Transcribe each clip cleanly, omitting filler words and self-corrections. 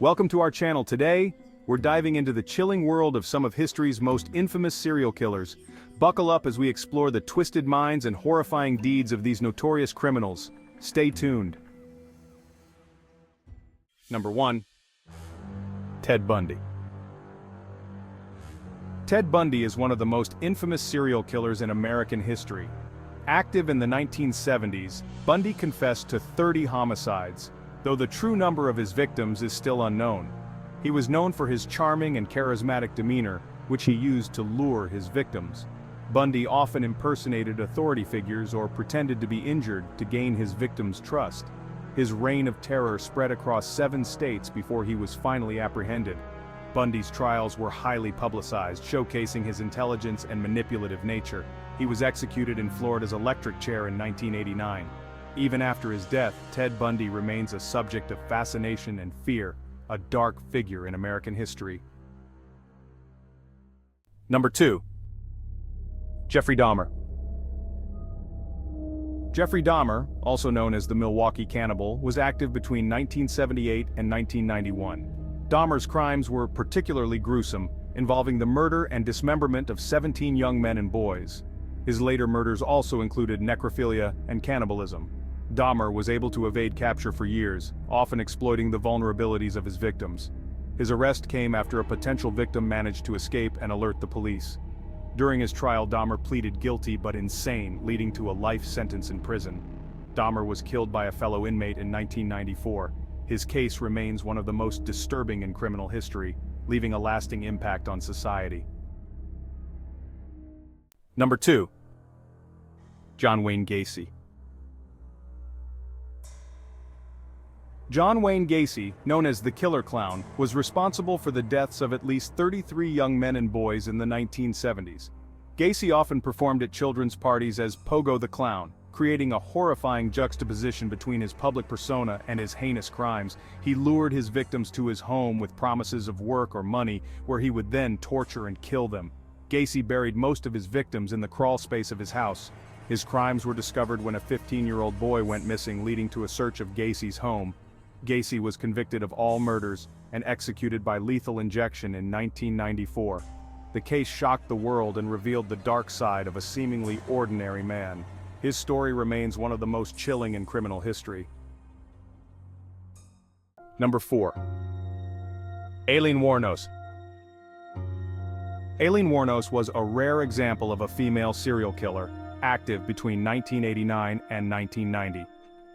Welcome to our channel. Today, we're diving into the chilling world of some of history's most infamous serial killers. Buckle up as we explore the twisted minds and horrifying deeds of these notorious criminals. Stay tuned. Number 1. Ted Bundy. Ted Bundy is one of the most infamous serial killers in American history. Active in the 1970s, Bundy confessed to 30 homicides, though the true number of his victims is still unknown. He was known for his charming and charismatic demeanor, which he used to lure his victims. Bundy often impersonated authority figures or pretended to be injured to gain his victims' trust. His reign of terror spread across 7 states before he was finally apprehended. Bundy's trials were highly publicized, showcasing his intelligence and manipulative nature. He was executed in Florida's electric chair in 1989. Even after his death, Ted Bundy remains a subject of fascination and fear, a dark figure in American history. Number 2. Jeffrey Dahmer. Jeffrey Dahmer, also known as the Milwaukee Cannibal, was active between 1978 and 1991. Dahmer's crimes were particularly gruesome, involving the murder and dismemberment of 17 young men and boys. His later murders also included necrophilia and cannibalism. Dahmer was able to evade capture for years, often exploiting the vulnerabilities of his victims. His arrest came after a potential victim managed to escape and alert the police. During his trial, Dahmer pleaded guilty but insane, leading to a life sentence in prison. Dahmer was killed by a fellow inmate in 1994. His case remains one of the most disturbing in criminal history, leaving a lasting impact on society. Number 2. John Wayne Gacy. John Wayne Gacy, known as the Killer Clown, was responsible for the deaths of at least 33 young men and boys in the 1970s. Gacy often performed at children's parties as Pogo the Clown, creating a horrifying juxtaposition between his public persona and his heinous crimes. He lured his victims to his home with promises of work or money, where he would then torture and kill them. Gacy buried most of his victims in the crawl space of his house. His crimes were discovered when a 15-year-old boy went missing, leading to a search of Gacy's home. Gacy was convicted of all murders and executed by lethal injection in 1994. The case shocked the world and revealed the dark side of a seemingly ordinary man. His story remains one of the most chilling in criminal history. Number 4. Aileen Wuornos. Aileen Wuornos was a rare example of a female serial killer, active between 1989 and 1990.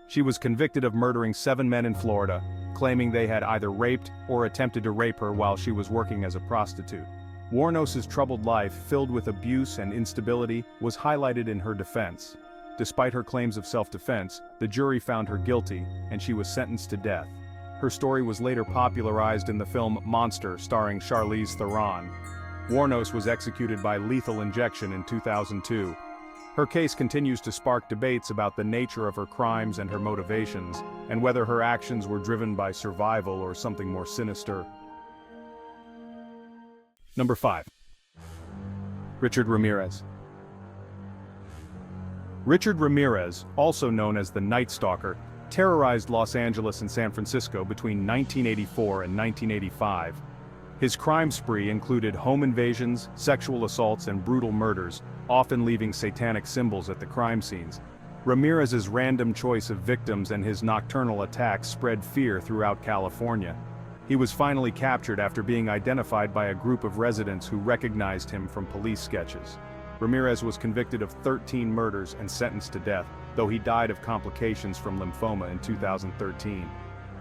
She was convicted of murdering 7 men in Florida, claiming they had either raped or attempted to rape her while she was working as a prostitute. Wuornos's troubled life, filled with abuse and instability, was highlighted in her defense. Despite her claims of self-defense, the jury found her guilty, and she was sentenced to death. Her story was later popularized in the film Monster, starring Charlize Theron. Wuornos was executed by lethal injection in 2002. Her case continues to spark debates about the nature of her crimes and her motivations, and whether her actions were driven by survival or something more sinister. Number 5. Richard Ramirez. Richard Ramirez, also known as the Night Stalker, terrorized Los Angeles and San Francisco between 1984 and 1985. His crime spree included home invasions, sexual assaults, and brutal murders, often leaving satanic symbols at the crime scenes. Ramirez's random choice of victims and his nocturnal attacks spread fear throughout California. He was finally captured after being identified by a group of residents who recognized him from police sketches. Ramirez was convicted of 13 murders and sentenced to death, though he died of complications from lymphoma in 2013.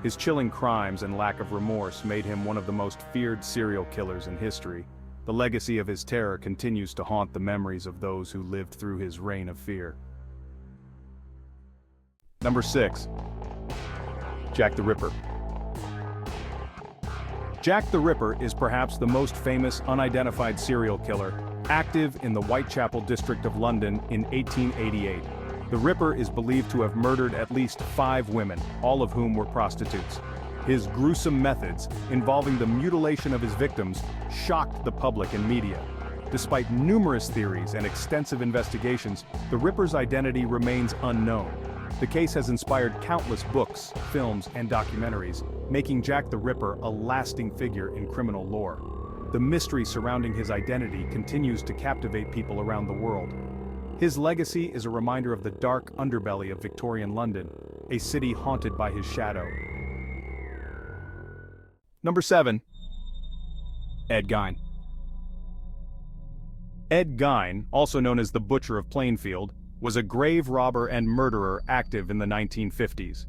His chilling crimes and lack of remorse made him one of the most feared serial killers in history. The legacy of his terror continues to haunt the memories of those who lived through his reign of fear. Number 6. Jack the Ripper. Jack the Ripper is perhaps the most famous unidentified serial killer, active in the Whitechapel district of London in 1888. The Ripper is believed to have murdered at least 5 women, all of whom were prostitutes. His gruesome methods, involving the mutilation of his victims, shocked the public and media. Despite numerous theories and extensive investigations, the Ripper's identity remains unknown. The case has inspired countless books, films, and documentaries, making Jack the Ripper a lasting figure in criminal lore. The mystery surrounding his identity continues to captivate people around the world. His legacy is a reminder of the dark underbelly of Victorian London, a city haunted by his shadow. Number 7. Ed Gein. Ed Gein, also known as the Butcher of Plainfield, was a grave robber and murderer active in the 1950s.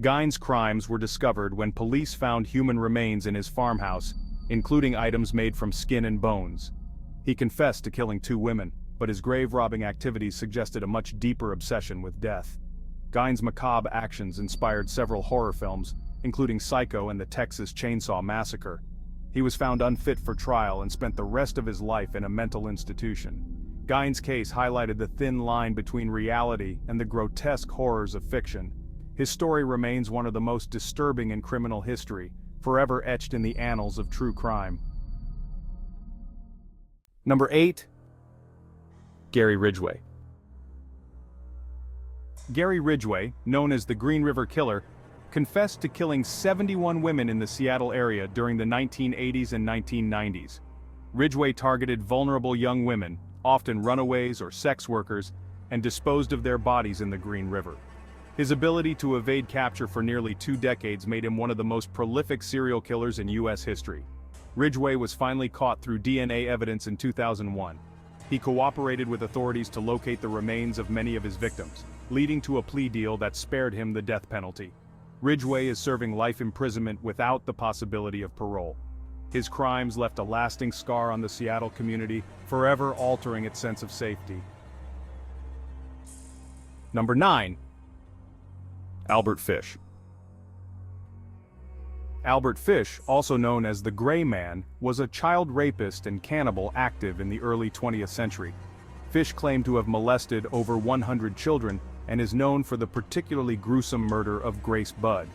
Gein's crimes were discovered when police found human remains in his farmhouse, including items made from skin and bones. He confessed to killing 2 women, but his grave-robbing activities suggested a much deeper obsession with death. Gein's macabre actions inspired several horror films, including Psycho and the Texas Chainsaw Massacre. He was found unfit for trial and spent the rest of his life in a mental institution. Gein's case highlighted the thin line between reality and the grotesque horrors of fiction. His story remains one of the most disturbing in criminal history, forever etched in the annals of true crime. Number 8. Gary Ridgway. Gary Ridgway, known as the Green River Killer, confessed to killing 71 women in the Seattle area during the 1980s and 1990s. Ridgway targeted vulnerable young women, often runaways or sex workers, and disposed of their bodies in the Green River. His ability to evade capture for nearly 2 decades made him one of the most prolific serial killers in U.S. history. Ridgway was finally caught through DNA evidence in 2001. He cooperated with authorities to locate the remains of many of his victims, leading to a plea deal that spared him the death penalty. Ridgway is serving life imprisonment without the possibility of parole. His crimes left a lasting scar on the Seattle community, forever altering its sense of safety. Number 9. Albert Fish. Albert Fish, also known as the Gray Man, was a child rapist and cannibal active in the early 20th century. Fish claimed to have molested over 100 children and is known for the particularly gruesome murder of Grace Budd.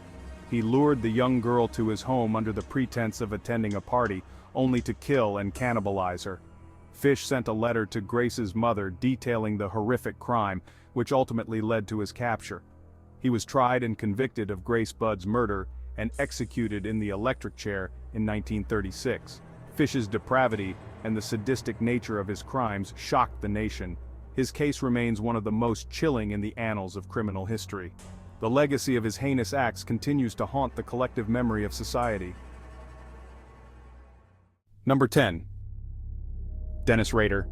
He lured the young girl to his home under the pretense of attending a party, only to kill and cannibalize her. Fish sent a letter to Grace's mother detailing the horrific crime, which ultimately led to his capture. He was tried and convicted of Grace Budd's murder and executed in the electric chair in 1936. Fish's depravity and the sadistic nature of his crimes shocked the nation. His case remains one of the most chilling in the annals of criminal history. The legacy of his heinous acts continues to haunt the collective memory of society. Number 10. Dennis Rader.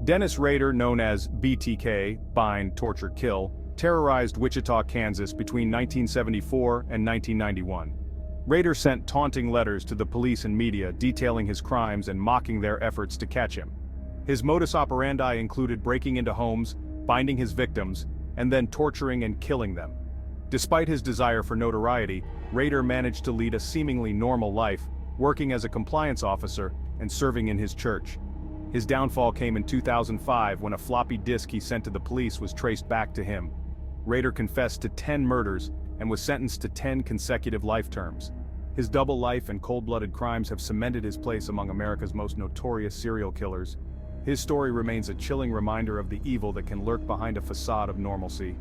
Dennis Rader, known as BTK, Bind, Torture, Kill, terrorized Wichita, Kansas between 1974 and 1991. Rader sent taunting letters to the police and media detailing his crimes and mocking their efforts to catch him. His modus operandi included breaking into homes, binding his victims, and then torturing and killing them. Despite his desire for notoriety, Rader managed to lead a seemingly normal life, working as a compliance officer and serving in his church. His downfall came in 2005 when a floppy disk he sent to the police was traced back to him. Rader confessed to 10 murders and was sentenced to 10 consecutive life terms. His double life and cold-blooded crimes have cemented his place among America's most notorious serial killers. His story remains a chilling reminder of the evil that can lurk behind a facade of normalcy.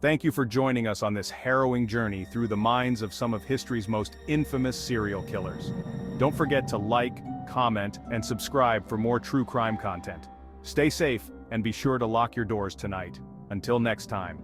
Thank you for joining us on this harrowing journey through the minds of some of history's most infamous serial killers. Don't forget to like, comment, and subscribe for more true crime content. Stay safe, and be sure to lock your doors tonight. Until next time.